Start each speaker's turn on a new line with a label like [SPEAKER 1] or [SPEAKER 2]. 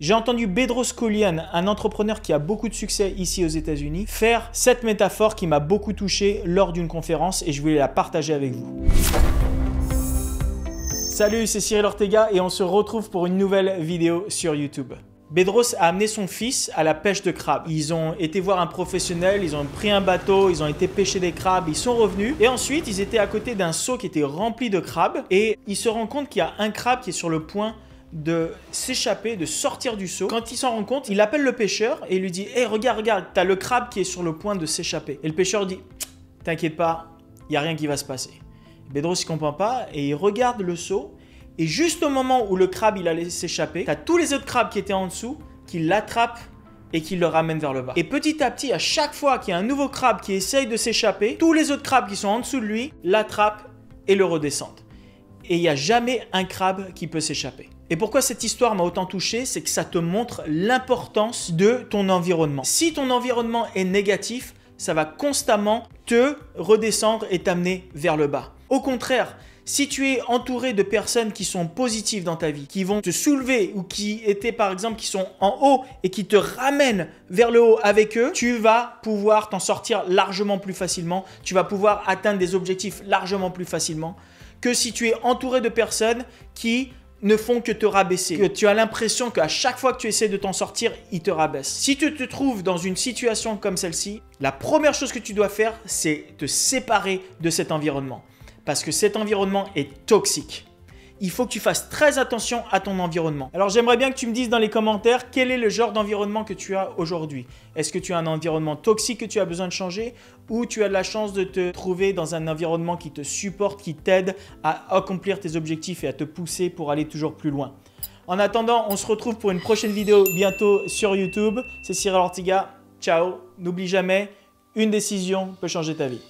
[SPEAKER 1] J'ai entendu Bedros Keuilian, un entrepreneur qui a beaucoup de succès ici aux États-Unis, faire cette métaphore qui m'a beaucoup touché lors d'une conférence et je voulais la partager avec vous. Salut, c'est Cyril Ortega et on se retrouve pour une nouvelle vidéo sur YouTube. Bedros a amené son fils à la pêche de crabes. Ils ont été voir un professionnel, ils ont pris un bateau, ils ont été pêcher des crabes, ils sont revenus. Et ensuite, ils étaient à côté d'un seau qui était rempli de crabes. Et ils se rendent compte qu'il y a un crabe qui est sur le point de s'échapper, de sortir du seau. Quand il s'en rend compte, il appelle le pêcheur et il lui dit « Hey, regarde, t'as le crabe qui est sur le point de s'échapper. » Et le pêcheur dit « T'inquiète pas, il n'y a rien qui va se passer. » Bedros ne comprend pas et il regarde le seau. Et juste au moment où le crabe il allait s'échapper, tu as tous les autres crabes qui étaient en dessous qui l'attrapent et qui le ramènent vers le bas. Et petit à petit, à chaque fois qu'il y a un nouveau crabe qui essaye de s'échapper, tous les autres crabes qui sont en dessous de lui l'attrapent et le redescendent. Et il n'y a jamais un crabe qui peut s'échapper. Et pourquoi cette histoire m'a autant touché, c'est que ça te montre l'importance de ton environnement. Si ton environnement est négatif, ça va constamment te redescendre et t'amener vers le bas. Au contraire, si tu es entouré de personnes qui sont positives dans ta vie, qui vont te soulever ou qui étaient par exemple qui sont en haut et qui te ramènent vers le haut avec eux, tu vas pouvoir t'en sortir largement plus facilement. Tu vas pouvoir atteindre des objectifs largement plus facilement que si tu es entouré de personnes qui ne font que te rabaisser. Que tu as l'impression qu'à chaque fois que tu essaies de t'en sortir, ils te rabaissent. Si tu te trouves dans une situation comme celle-ci, la première chose que tu dois faire, c'est te séparer de cet environnement. Parce que cet environnement est toxique. Il faut que tu fasses très attention à ton environnement. Alors j'aimerais bien que tu me dises dans les commentaires quel est le genre d'environnement que tu as aujourd'hui. Est-ce que tu as un environnement toxique que tu as besoin de changer ou tu as de la chance de te trouver dans un environnement qui te supporte, qui t'aide à accomplir tes objectifs et à te pousser pour aller toujours plus loin. En attendant, on se retrouve pour une prochaine vidéo bientôt sur YouTube. C'est Cyril Ortega. Ciao. N'oublie jamais, une décision peut changer ta vie.